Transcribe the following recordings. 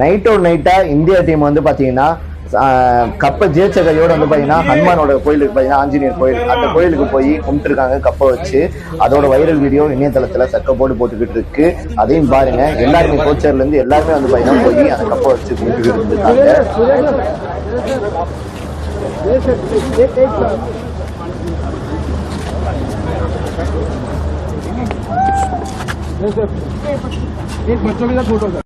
நைட்டோட நைட்டா India team வந்து பாத்தீங்கன்னா கப்பை ஜெயிச்ச கையோட வந்து பாத்தீங்கன்னா ஹனுமானோட கோயிலுக்கு பாத்தீங்கன்னா ஆஞ்சநேயர் கோயில் அந்த கோயிலுக்கு போய் கும்பிட்டுருக்காங்க கப்பை வச்சு. அதோட வைரல் வீடியோ இணையதளத்துல சக்க போட்டு போட்டுக்கிட்டு இருக்கு. அதையும் பாருங்க. எல்லாருமே கோச்சர்ல இருந்து எல்லாருமே வந்து பாத்தீங்கன்னா போய் அந்த கப்பை வச்சு கும்பிட்டுக்கிட்டு இருந்திருக்காங்க. एक बच्चों के साथ फोटो सर।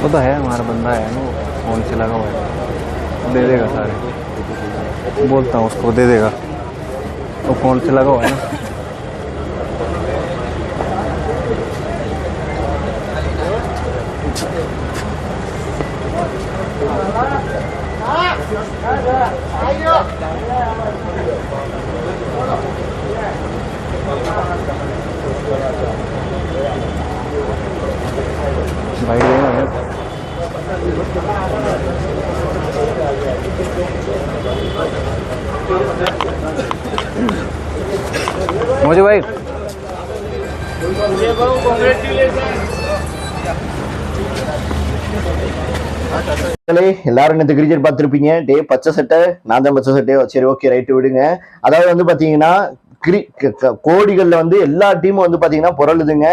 वो तो है हमारा बंदा है ना, फोन से लगा हुआ है, दे देगा सारे। बोलता हूँ उसको दे देगा, वो फोन से लगा हुआ है ना। भाई मुझे भाई எல்லாரும் நேற்று கிரிக்கெட் பார்த்துருப்பீங்க. டே பச்சை சட்டை, நான் தான் பச்சை சட்டையோ, சரி ஓகே ரைட்டு விடுங்க. அதாவது வந்து பாத்தீங்கன்னா கோடிகள்ல வந்து எல்லா டீமும் வந்து பாத்தீங்கன்னா புரளுதுங்க.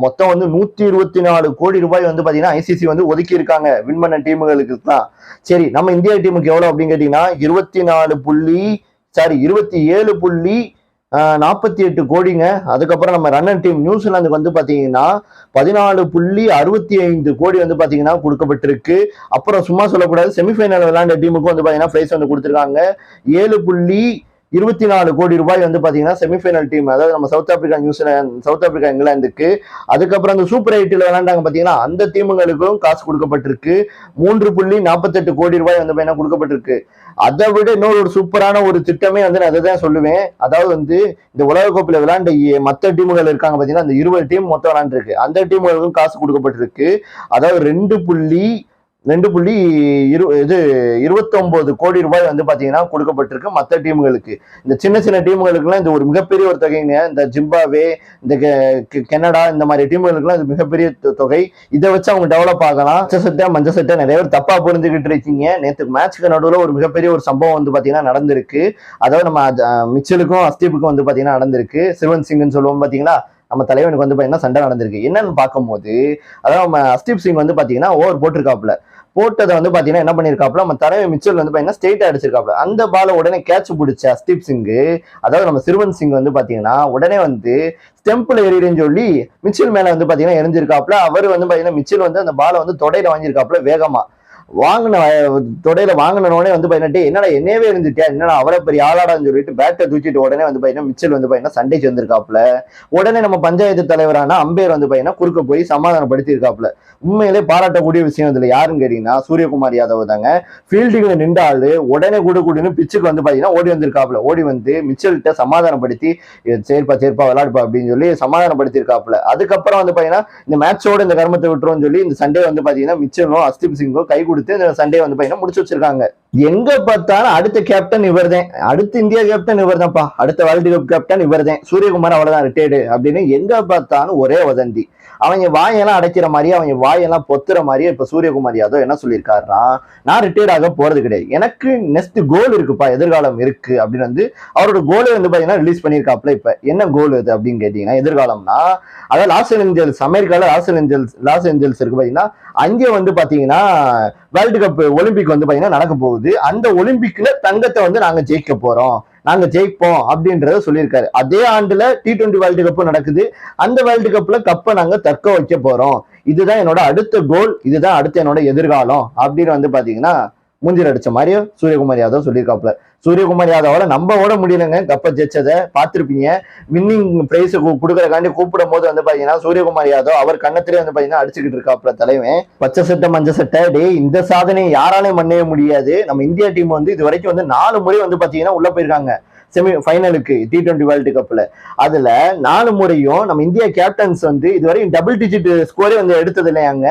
மொத்தம் வந்து 124 கோடி ரூபாய் வந்து பாத்தீங்கன்னா ஐசிசி வந்து ஒதுக்கி இருக்காங்க வின் பண்ண டீமுகளுக்கு தான். சரி, நம்ம இந்தியா டீமுக்கு எவ்வளவு அப்படின்னு கேட்டீங்கன்னா 27.48 கோடிங்க. அதுக்கப்புறம் நம்ம ரன்னர் டீம் நியூசிலாந்துக்கு வந்து பாத்தீங்கன்னா 14.65 கோடி வந்து பாத்தீங்கன்னா கொடுக்கப்பட்டிருக்கு. அப்புறம் சும்மா சொல்லக்கூடாது, செமிஃபைனல் விளையாண்ட டீமுக்கும் வந்து பாத்தீங்கன்னா பிரைஸ் வந்து கொடுத்திருக்காங்க. 7.24 கோடி ரூபாய் வந்து பாத்தீங்கன்னா செமிஃபைனல் டீம், அதாவது நம்ம south Africa New Zealand, south Africa இங்கிலாந்துக்கு. அதுக்கப்புறம் அந்த சூப்பர் 8ல விளையாண்டாங்க பாத்தீங்கன்னா அந்த டீமுகளுக்கும் காசு கொடுக்கப்பட்டிருக்கு. 3.48 கோடி ரூபாய் வந்து பாத்தீங்கன்னா கொடுக்கப்பட்டிருக்கு. அதை விட இன்னொரு ஒரு சூப்பரான ஒரு திட்டமே வந்து நான் அதை தான் சொல்லுவேன். அதாவது வந்து இந்த உலகக்கோப்பையில விளையாண்ட மற்ற டீமுகள் இருக்காங்க பாத்தீங்கன்னா அந்த 20 டீம் மொத்தம் விளையாண்டுருக்கு. அந்த டீமுகளுக்கும் காசு கொடுக்கப்பட்டிருக்கு. அதாவது 2.29 கோடி ரூபாய் வந்து பாத்தீங்கன்னா கொடுக்கப்பட்டிருக்கு மற்ற டீமுகளுக்கு. இந்த சின்ன சின்ன டீமுகளுக்குலாம் இந்த ஒரு மிகப்பெரிய ஒரு தொகைங்க. இந்த ஜிம்பாவே, இந்த கனடா, இந்த மாதிரி டீமுகளுக்குலாம் இது மிகப்பெரிய தொகை. இதை வச்சு அவங்க டெவலப் ஆகலாம். பச்சை சட்டை மஞ்சள் சட்டை நிறைய பேர் தப்பா புரிஞ்சுக்கிட்டு இருக்கீங்க. நேற்று மேட்ச்க்கு நடுவில் ஒரு மிகப்பெரிய ஒரு சம்பவம் வந்து பாத்தீங்கன்னா நடந்திருக்கு. அதாவது நம்ம மிச்சலுக்கும் அஸ்தீப்புக்கும் வந்து பாத்தீங்கன்னா நடந்திருக்கு. சிவன் சிங்னு சொல்லுவோம் பாத்தீங்களா, நம்ம தலைவனுக்கு வந்து பாத்தீங்கன்னா சண்டை நடந்திருக்கு. என்னன்னு பார்க்கும்போது, அதாவது நம்ம அஸ்தீப் சிங் வந்து பாத்தீங்கன்னா ஓவர் போட்டிருக்காப்புல. போட்டதை வந்து பாத்தீங்கன்னா என்ன பண்ணிருக்காப்புல, நம்ம தலைவர் மிச்சல் வந்து பாத்தீங்கன்னா ஸ்ட்ரெயிட்டா அடிச்சிருக்காப்புல. அந்த பால உடனே கேட்ச் பிடிச்ச அஸ்தீப் சிங், அதாவது நம்ம சிறுவன் சிங் வந்து பாத்தீங்கன்னா உடனே வந்து ஸ்டெம்பிள் எறிறேன்னு சொல்லி மிச்சல் மேல வந்து பாத்தீங்கன்னா எரிஞ்சிருக்காப்புல. அவர் வந்து பாத்தீங்கன்னா மிச்சல் வந்து அந்த பாலை வந்து தொடையில வாங்கியிருக்காப்புல. வேகமா தொடையில வாங்கினோடனே வந்து பாத்தீங்கன்னா என்னடா என்னவே இருந்துட்டியா, என்னடா அவரை பெரிய ஆளாடான்னு சொல்லிட்டு பேட்டை தூக்கிட்டு உடனே வந்து பாத்தீங்கன்னா மிச்சல் வந்து பாத்தீங்கன்னா சண்டைக்கு வந்திருக்காப்புல. உடனே நம்ம பஞ்சாயத்து தலைவரான அம்பேர் வந்து பாத்தீங்கன்னா குறுக்க போய் சமாதானப்படுத்தி இருக்காப்புல. உண்மையிலே பாராட்டக்கூடிய விஷயம் இதுல யாருன்னு கேட்டீங்கன்னா சூரியகுமார் யாதவ் தாங்க. ஃபீல்டிங்ல நின்றாலு உடனே கூடுன்னு பிச்சுக்கு வந்து பாத்தீங்கன்னா ஓடி வந்திருக்காப்புல. ஓடி வந்து மிச்சல்கிட்ட சமாதானப்படுத்தி சேர்ப்பா விளையாடுப்பா அப்படின்னு சொல்லி சமாதானப்படுத்தி இருக்காப்புல. அதுக்கப்புறம் வந்து பாத்தீங்கன்னா இந்த மேட்சோட இந்த கர்மத்தை விட்டுருவோம்னு சொல்லி இந்த சண்டே வந்து பாத்தீங்கன்னா மிச்சலும் அஸ்தீப் சிங்கும் கை கொடுத்து இந்த சண்டே வந்து பாத்தீங்கன்னா முடிச்சு வச்சிருக்காங்க. எங்க பார்த்தாலும் அடுத்த கேப்டன் இவர் தான், அடுத்த இந்தியா கேப்டன் இவர் தான்ப்பா, அடுத்த வேர்ல்டு கப் கேப்டன் இவர் தான், சூரியகுமார் அவ்வளவுதான் ரிட்டையர்டு அப்படின்னு எங்க பார்த்தாலும் ஒரே வதந்தி. அவங்க வாயெல்லாம் அடைக்கிற மாதிரி, அவங்க வாயெல்லாம் பொத்துற மாதிரியே இப்ப சூரியகுமார் யாதவ் என்ன சொல்லியிருக்காருன்னா, நான் ரிட்டையர்ட் ஆக போறது கிடையாது, எனக்கு நெக்ஸ்ட் கோல் இருக்குப்பா, எதிர்காலம் இருக்கு அப்படின்னு வந்து அவரோட கோலை வந்து பாத்தீங்கன்னா ரிலீஸ் பண்ணியிருக்காப்ல. இப்ப என்ன கோல் அது அப்படின்னு கேட்டீங்கன்னா, எதிர்காலம்னா அதாவது லாஸ் ஏஞ்சல்ஸ், அமெரிக்கால லாஸ் ஏஞ்சல்ஸ் இருக்கு பாத்தீங்கன்னா, அங்கே வந்து பாத்தீங்கன்னா வேர்ல்டு கப் ஒலிம்பிக் வந்து பாத்தீங்கன்னா நடக்க போகுது. அந்த ஒலிம்பிக்ல தங்கத்தை வந்து நாங்க ஜெயிக்க போறோம், நாங்க ஜெயிப்போம் அப்படின்றத சொல்லியிருக்காரு. அதே ஆண்டுல T20 வேர்ல்டு கப் நடக்குது. அந்த வேர்ல்டு கப்ல கப்பை நாங்க தக்க வைக்க போறோம், இதுதான் என்னோட அடுத்த கோல், இதுதான் அடுத்த என்னோட எதிர்காலம் அப்படின்னு வந்து பாத்தீங்கன்னா மூஞ்சில் அடிச்ச மாதிரியும் சூரியகுமார் யாதவ் சொல்லியிருக்காப்புல. சூரியகுமார் யாதவால நம்ம ஓட முடியலங்க. கப்பை ஜெயிச்சதை பார்த்திருப்பீங்க. வின்னிங் பிரைஸ் கொடுக்கறக்காண்டி கூப்பிடும் போது வந்து பாத்தீங்கன்னா சூரியகுமார் யாதவ் அவர் கண்ணத்திலே வந்து பாத்தீங்கன்னா அடிச்சுக்கிட்டு இருக்காப்புல தலைவன். பச்சை சட்டை மஞ்சள் சட்டை, டே இந்த சாதனையை யாராலையும் பண்ணவே முடியாது. நம்ம இந்தியா டீம் வந்து இது வரைக்கும் வந்து 4 முறை வந்து பாத்தீங்கன்னா உள்ள போயிருக்காங்க செமி ஃபைனலுக்கு T20 வேர்ல்டு கப்ல. அதுல 4 முறையும் நம்ம இந்தியா கேப்டன்ஸ் வந்து இதுவரையும் டபுள் டிஜிட் ஸ்கோரே வந்து எடுத்தது இல்லையாங்க.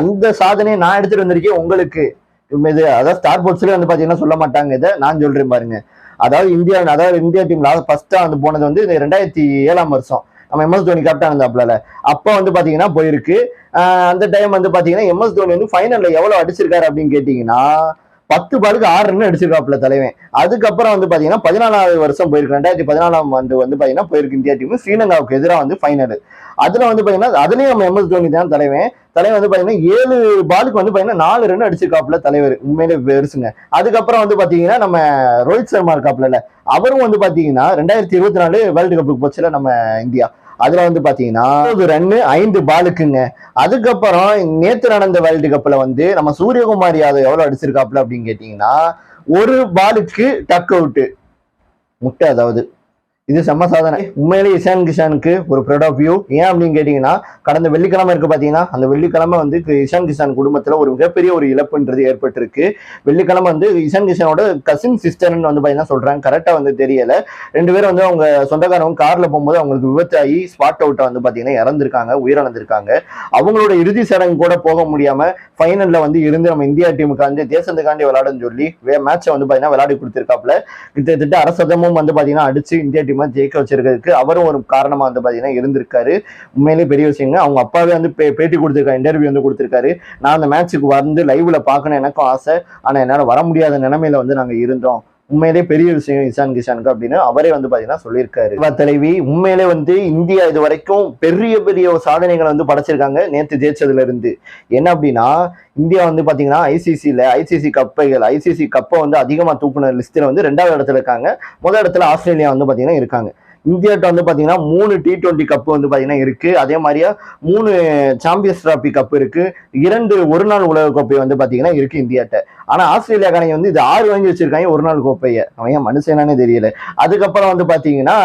அந்த சாதனையை நான் எடுத்துட்டு வந்திருக்கேன் உங்களுக்கு. இது அதாவது ஸ்டார் போர்ட்ஸ்ல வந்து பாத்தீங்கன்னா சொல்ல மாட்டாங்க, இதை நான் சொல்றேன் பாருங்க. அதாவது இந்தியா டீம்ல ஃபர்ஸ்டா வந்து போனது வந்து 2007 வருஷம். நம்ம MS தோனி கேப்டன் இருந்தாப்ல, அப்ப வந்து பாத்தீங்கன்னா போயிருக்கு. அந்த டைம் வந்து பாத்தீங்கன்னா MS தோனி வந்து ஃபைனல்ல எவ்வளவு அடிச்சிருக்காரு அப்படின்னு கேட்டீங்கன்னா 10 பாலுக்கு 6 ரன் அடிச்சிருக்காப்புல தலைவன். அதுக்கப்புறம் வந்து பாத்தீங்கன்னா 14வது வருஷம் போயிருக்கு. 2014 ஆண்டு வந்து பாத்தீங்கன்னா போயிருக்கு இந்தியா டீம் ஸ்ரீலங்காவுக்கு எதிராக வந்து ஃபைனல். அதுல வந்து பாத்தீங்கன்னா அதுலயும் நம்ம MS தோனி தான் தலைவன் வந்து பாத்தீங்கன்னா 7 பாலுக்கு வந்து பாத்தீங்கன்னா 4 ரன் அடிச்சிருக்காப்புல தலைவர், உண்மையிலே பெருசுங்க. அதுக்கப்புறம் வந்து பாத்தீங்கன்னா நம்ம ரோஹித் சர்மா இருக்காப்புல, அவரும் வந்து பாத்தீங்கன்னா 2024 வேர்ல்டு கப்புக்கு போச்சுல நம்ம இந்தியா, அதுல வந்து பாத்தீங்கன்னா 10 ரன் 5 பாலுக்குங்க. அதுக்கப்புறம் நேத்து நடந்த வேர்ல்டு கப்ல வந்து நம்ம சூரியகுமார் யாதவ் எவ்வளவு அடிச்சிருக்காப்புல அப்படின்னு கேட்டீங்கன்னா 1 பாலுக்கு டக் அவுட் முட்டை. அதாவது இது செம்ம சாதனை உண்மையிலே. இஷான் கிஷானுக்கு ஒரு ப்ரௌட் ஆஃப் யூ. ஏன் அப்படின்னு கேட்டீங்கன்னா கடந்த வெள்ளிக்கிழமை இருக்கு பாத்தீங்கன்னா, அந்த வெள்ளிக்கிழமை வந்து இஷான் கிஷான் குடும்பத்துல ஒரு மிகப்பெரிய ஒரு இழப்புன்றது ஏற்பட்டிருக்கு. வெள்ளிக்கிழமை வந்து இஷான் கிஷானோட கசின் சிஸ்டர்ன்னு வந்து பாத்தீங்கன்னா சொல்றாங்க, கரெக்டா வந்து தெரியல. 2 பேரும் வந்து அவங்க சொந்தக்காரவங்க கார்ல போகும்போது அவங்களுக்கு விபத்தாகி ஸ்பாட் அவுட்டா வந்து பாத்தீங்கன்னா இறந்திருக்காங்க, உயிரிழந்திருக்காங்க. அவங்களோட இறுதி சடங்கு கூட போக முடியாம ஃபைனல்ல வந்து இருந்து நம்ம இந்தியா டீமுக்காண்டி தேசத்துக்காண்டி விளையாடுன்னு சொல்லி மேட்சை வந்து பாத்தீங்கன்னா விளையாடி கொடுத்திருக்காப்புல. கிட்டத்தட்ட அரசதமும் வந்து பாத்தீங்கன்னா அடிச்சு இந்தியா டீம் ஜெயிக்க வச்சிருக்கிறதுக்கு அவரும் ஒரு காரணமா வந்து பாத்தீங்கன்னா இருந்திருக்காரு. உண்மையிலே பெரிய விஷயங்க. அவங்க அப்பாவே வந்து பேட்டி கொடுத்திருக்காரு, இன்டர்வியூ வந்து கொடுத்திருக்காரு. நான் அந்த மேட்சுக்கு வந்து லைவ்ல பார்க்கணும் எனக்கும் ஆசை, ஆனா என்னால வர முடியாத நிலைமையில வந்து நாங்க இருந்தோம். உண்மையிலே பெரிய விஷயம் இஷான் கிஷானுக்கு அப்படின்னு அவரே வந்து பாத்தீங்கன்னா சொல்லியிருக்காரு. தலைவி உண்மையிலே வந்து இந்தியா இது வரைக்கும் பெரிய பெரிய சாதனைகளை வந்து படைச்சிருக்காங்க நேற்று ஜெயிச்சதுல இருந்து. என்ன அப்படின்னா இந்தியா வந்து பாத்தீங்கன்னா ஐசிசி கப்பை வந்து அதிகமா தூக்குன லிஸ்ட்ல வந்து 2வது இடத்துல இருக்காங்க. முதல் இடத்துல ஆஸ்திரேலியா வந்து பாத்தீங்கன்னா இருக்காங்க. இந்தியாட்ட வந்து பாத்தீங்கன்னா 3 T20 கப்பு வந்து பாத்தீங்கன்னா இருக்கு. அதே மாதிரியா 3 சாம்பியன்ஸ் டிராபி கப் இருக்கு. 2 ஒரு நாள் உலக கோப்பை வந்து பாத்தீங்கன்னா இருக்கு இந்தியாட்ட. ஆனா ஆஸ்திரேலியாக்காரங்க வந்து இது 6 வாங்கி வச்சிருக்காங்க ஒரு நாள் கோப்பையை. அவன் ஏன் மனுஷனானே தெரியல. அதுக்கப்புறம் வந்து பாத்தீங்கன்னா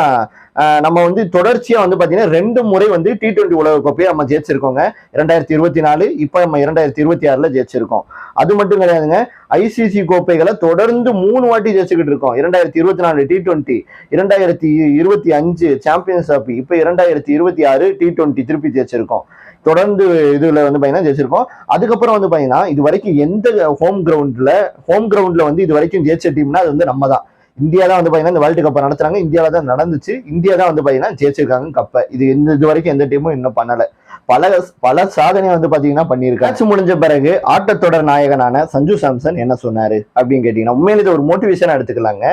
நம்ம வந்து தொடர்ச்சியா வந்து பாத்தீங்கன்னா 2 முறை வந்து T20 உலக கோப்பையை நம்ம ஜெயிச்சிருக்கோங்க. 2024 இப்ப நம்ம 2026 ஜெயிச்சிருக்கோம். அது மட்டும் கிடையாதுங்க, ஐசிசி கோப்பைகளை தொடர்ந்து 3 வாட்டி ஜெயிச்சுக்கிட்டு இருக்கோம். 2024 T20, 2025 சாம்பியன்ஸ் டிராபி, இப்ப 2026 T20 திருப்பி ஜெயிச்சிருக்கோம். தொடர்ந்து இதுல வந்து பாத்தீங்கன்னா ஜெயிச்சிருக்கோம். அதுக்கப்புறம் வந்து பாத்தீங்கன்னா இது வரைக்கும் எந்த ஹோம் கிரவுண்ட்ல வந்து இது வரைக்கும் ஜெயிச்ச டீம்னா அது வந்து நம்ம தான். இந்தியா தான் வந்து பாத்தீங்கன்னா இந்த வேர்ல்டு கப்பை நடத்துறாங்க. இந்தியாவில தான் நடந்துச்சு. இந்தியா தான் வந்து பாத்தீங்கன்னா ஜெயிச்சிருக்காங்க கப்பை. இது வரைக்கும் எந்த டீமும் இன்னும் பண்ணல. பல சாதனை வந்து பாத்தீங்கன்னா பண்ணியிருக்காங்க. முடிஞ்ச பிறகு ஆட்டத்தொடர் நாயகனான சஞ்சு சாம்சன் என்ன சொன்னாரு அப்படின்னு கேட்டீங்கன்னா உண்மையில இது ஒரு மோட்டிவேஷனா எடுத்துக்கலாங்க.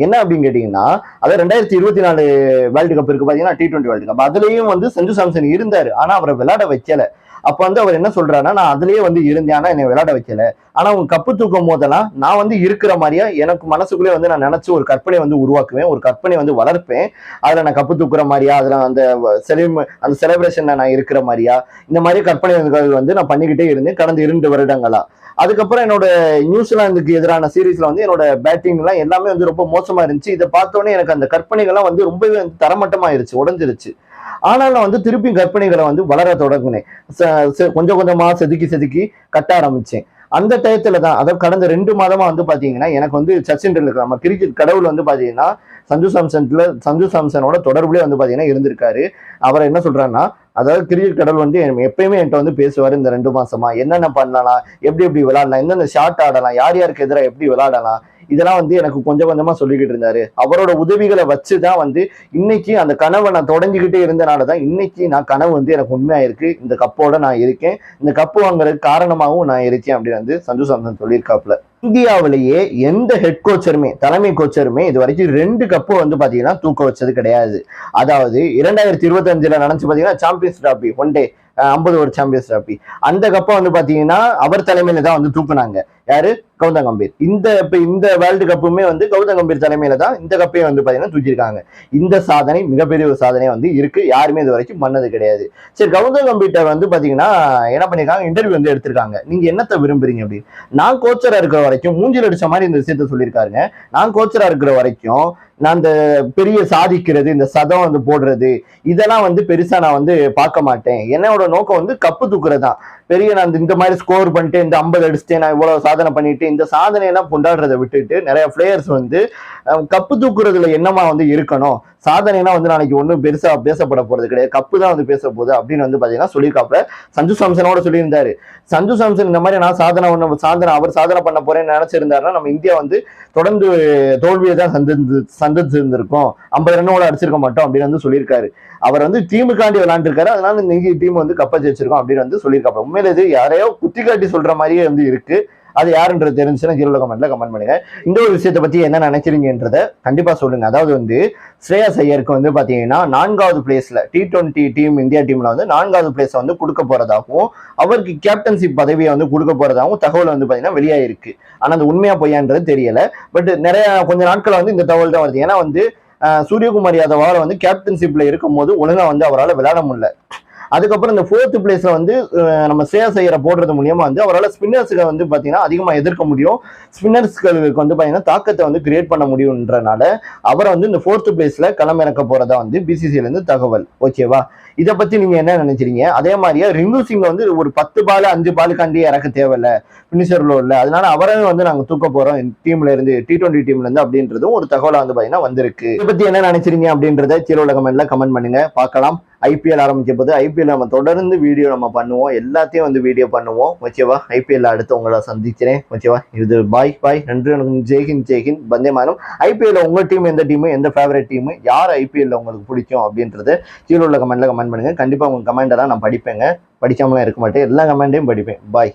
என்ன அப்படின்னு கேட்டீங்கன்னா அதாவது 2024 வேர்ல்டு கப் இருக்கு பாத்தீங்கன்னா T20 வேர்ல்டு கப், அதுலயும் வந்து சஞ்சு சாம்சன் இருந்தாரு. ஆனா அவரை விளையாட வைக்கல. அப்ப வந்து அவர் என்ன சொல்றாருன்னா, நான் அதுலயே வந்து இருந்தேன், ஆனா என்னை விளையாட வைக்கல. ஆனா அவங்க கப்பு தூக்கும் போதெல்லாம் நான் வந்து இருக்கிற மாதிரியா எனக்கு மனசுக்குள்ளே வந்து நான் நினைச்சு ஒரு கற்பனை வந்து உருவாக்குவேன், ஒரு கற்பனை வந்து வளர்ப்பேன். அதுல நான் கப்பு தூக்குற மாதிரியா, அதுல அந்த செலிப்ரேஷன்ல நான் இருக்கிற மாதிரியா, இந்த மாதிரி கற்பனைகள் வந்து நான் பண்ணிக்கிட்டே இருந்தேன் கடந்த 2 வருடங்களா. அதுக்கப்புறம் என்னோட நியூசிலாந்துக்கு எதிரான சீரீஸ்ல வந்து என்னோட பேட்டிங் எல்லாம் எல்லாமே வந்து ரொம்ப மோசமா இருந்துச்சு. இதை பார்த்தோன்னே எனக்கு அந்த கற்பனைகள்லாம் வந்து ரொம்பவே வந்து தரமட்டமாயிருச்சு, உடஞ்சிருச்சு. ஆனால் நான் வந்து திருப்பி கற்பனைகளை வந்து வளர தொடங்கினேன். கொஞ்சம் கொஞ்சமா செதுக்கி கட்ட ஆரம்பிச்சேன். அந்த டயத்துல தான், அதாவது கடந்த 2 மாதமா வந்து பாத்தீங்கன்னா எனக்கு வந்து சச்சின் டெண்டுல்கர் நம்ம கிரிக்கெட் கடவுள் வந்து பாத்தீங்கன்னா சஞ்சு சாம்சனோட தொடர்புலேயே வந்து பாத்தீங்கன்னா இருந்திருக்காரு. அவர் என்ன சொல்றாருன்னா, அதாவது கிரிக்கெட் கடவுள் வந்து எப்பயுமே என்கிட்ட வந்து பேசுவாரு இந்த 2 மாசமா என்னென்ன பண்ணலாம், எப்படி விளையாடலாம், எந்தெந்த ஷாட் ஆடலாம், யாருக்கு எதிராக எப்படி விளையாடலாம், இதெல்லாம் வந்து எனக்கு கொஞ்சம் கொஞ்சமா சொல்லிக்கிட்டு இருந்தாரு. அவரோட உதவிகளை வச்சுதான் வந்து இன்னைக்கு அந்த கனவை நான் தொடங்கிக்கிட்டே இருந்தனாலதான் இன்னைக்கு நான் கனவு வந்து எனக்கு உண்மையா இருக்கு. இந்த கப்போட நான் இருக்கேன், இந்த கப்பு வாங்குறதுக்கு காரணமாகவும் நான் இருக்கேன் அப்படின்னு வந்து சஞ்சு சாம்சன் சொல்லியிருக்காப்புல. இந்தியாவிலேயே எந்த ஹெட் கோச்சருமே தலைமை கோச்சருமே இது வரைக்கும் 2 கப்பு வந்து பாத்தீங்கன்னா தூக்க வச்சது கிடையாது. அதாவது 2025 நடந்துச்சு பாத்தீங்கன்னா சாம்பியன்ஸ் டிராபி, 1 டே 50 ஓவர் சாம்பியன்ஸ் டிராபி, அந்த கப்பை வந்து பாத்தீங்கன்னா அவர் தலைமையில தான் வந்து தூக்குனாங்க. யாரு? கௌதம் கம்பீர். இந்த வேர்ல்டு கப்புமே வந்து கௌதம் கம்பீர் தலைமையில தான் இந்த கப்பையும் வந்து பாத்தீங்கன்னா தூக்கியிருக்காங்க. இந்த சாதனை மிகப்பெரிய ஒரு சாதனை வந்து இருக்கு, யாருமே இது வரைக்கும் பண்ணது கிடையாது. சரி, கௌதம் கம்பீர்ட்ட வந்து பாத்தீங்கன்னா என்ன பண்ணிருக்காங்க, இன்டர்வியூ வந்து எடுத்திருக்காங்க. நீங்க என்னத்தை விரும்புறீங்க அப்படின்னு. நான் கோச்சரா இருக்கிற வரைக்கும் மூஞ்சில் அடிச்ச மாதிரி இந்த விஷயத்த சொல்லியிருக்காருங்க. நான் கோச்சரா இருக்கிற வரைக்கும் நான் இந்த பெரிய சாதிக்கிறது, இந்த சதம் வந்து போடுறது, இதெல்லாம் வந்து பெருசா நான் வந்து பார்க்க மாட்டேன். என்னோட நோக்கம் வந்து கப்பு தூக்குறது தான். பெரிய நான் இந்த மாதிரி ஸ்கோர் பண்ணிட்டு இந்த 50 அடிச்சுட்டு நான் இவ்வளவு சாதனை பண்ணிட்டு இந்த சாதனையெல்லாம் கொண்டாடுறதை விட்டுட்டு நிறைய பிளேயர்ஸ் வந்து கப்பு தூக்குறதுல என்னமா வந்து இருக்கணும், சாதனைனா வந்து நாளைக்கு ஒன்றும் பெருசா பேசப்பட போறது கிடையாது, கப்பு தான் வந்து பேச போகுது அப்படின்னு வந்து பாத்தீங்கன்னா சொல்லியிருக்காப்ல. சஞ்சு சாம்சனோட சொல்லியிருந்தாரு. சஞ்சு சாம்சன் இந்த மாதிரி நான் அவர் சாதனை பண்ண போறேன்னு நினைச்சிருந்தாருன்னா நம்ம இந்தியா வந்து தொடர்ந்து தோல்வியை தான் சந்திச்சிருந்திருக்கும், 50 ரன்னோட அடிச்சிருக்க மாட்டோம் அப்படின்னு வந்து சொல்லியிருக்காரு. அவர் வந்து டீமுக்காண்டி விளையாண்டுருக்காரு, அதனால இன்னைக்கு டீம் வந்து கப்பை ஜெயிச்சிருக்கோம் அப்படின்னு வந்து சொல்லியிருக்காரு. உண்மையில இது யாரையோ குத்தி காட்டி சொல்ற மாதிரியே வந்து இருக்கு. அது யாருன்றது தெரிஞ்சுன்னா கீழே கமெண்ட்ல கமெண்ட் பண்ணுங்க. இந்த ஒரு விஷயத்தை பத்தி என்ன நினைக்கிறீங்கன்றத கண்டிப்பா சொல்லுங்க. அதாவது வந்து ஸ்ரேயாஸ் ஐயருக்கு வந்து பாத்தீங்கன்னா 4வது பிளேஸ்ல T20 டீம் இந்தியா டீம்ல வந்து 4வது பிளேஸ் வந்து கொடுக்க போறதாகவும் அவருக்கு கேப்டன்ஷிப் பதவியை வந்து கொடுக்க போறதாகவும் தகவல் வந்து பாத்தீங்கன்னா வெளியாயிருக்கு. ஆனா அது உண்மையா பொய்யான்றது தெரியல. பட் நிறைய கொஞ்ச நாட்கள் வந்து இந்த தகவல் தான் வருது. ஏன்னா வந்து சூரியகுமார் யாதவால வந்து கேப்டன்ஷிப்ல இருக்கும் போது ஒழுங்கா வந்து அவரால் விளையாட முடியல. அதுக்கப்புறம் இந்த 4th பிளேஸ்ல வந்து நம்ம ஸ்ரேயாஸ் ஐயரை போடுறது மூலியமா வந்து அவரால் ஸ்பின்னர்ஸுக்கு வந்து பாத்தீங்கன்னா அதிகமா எதிர்க்க முடியும், ஸ்பின்னர்ஸ்களுக்கு வந்து பாத்தீங்கன்னா தாக்கத்தை வந்து கிரியேட் பண்ண முடியும்ன்றனால அவரை வந்து இந்த 4th பிளேஸ்ல களமிறக்க போறதா வந்து பிசிசில இருந்து தகவல். ஓகேவா, இதை பத்தி நீங்க என்ன நினைக்கிறீங்க? அதே மாதிரியே ரிங்கு சிங் வந்து ஒரு 10 பால் 5 பாலுக்காண்டி இறக்க தேவையில்ல, பினிஷர்ல இல்ல, அதனால அவரையும் வந்து நாங்க தூக்க போறோம் டீம்ல இருந்து, T20 டீம்ல இருந்து அப்படின்றதும் ஒரு தகவலா வந்து பாத்தீங்கன்னா வந்திருக்கு. இதை பத்தி என்ன நினைக்கிறீங்க அப்படின்றத கீழே உள்ள கமெண்ட்ல கமெண்ட் பண்ணுங்க. பார்க்கலாம். IPL ஆரம்பிக்க போது IPL நம்ம தொடர்ந்து வீடியோ நம்ம பண்ணுவோம், எல்லாத்தையும் வந்து வீடியோ பண்ணுவோம். ஓகேவா, IPL அடுத்து உங்களை சந்திக்கிறேன். ஓகேவா, இது பாய் பாய், நன்றி, ஜெய்ஹிந்த் ஜெய்ஹிந்த், வந்தே மாதரம். IPL உங்க டீம் எந்த டீம், எந்த ஃபேவரட் டீம், யார் IPL உங்களுக்கு பிடிக்கும் அப்படின்றத கீழே உள்ள கமெண்ட்ல கமெண்ட் பண்ணுங்க. கண்டிப்பா உங்க கமெண்ட் எல்லாம் நான் படிப்பேங்க, படிக்காமலாம் இருக்க மாட்டேன், எல்லா கமெண்ட்டையும் படிப்பேன். பாய்.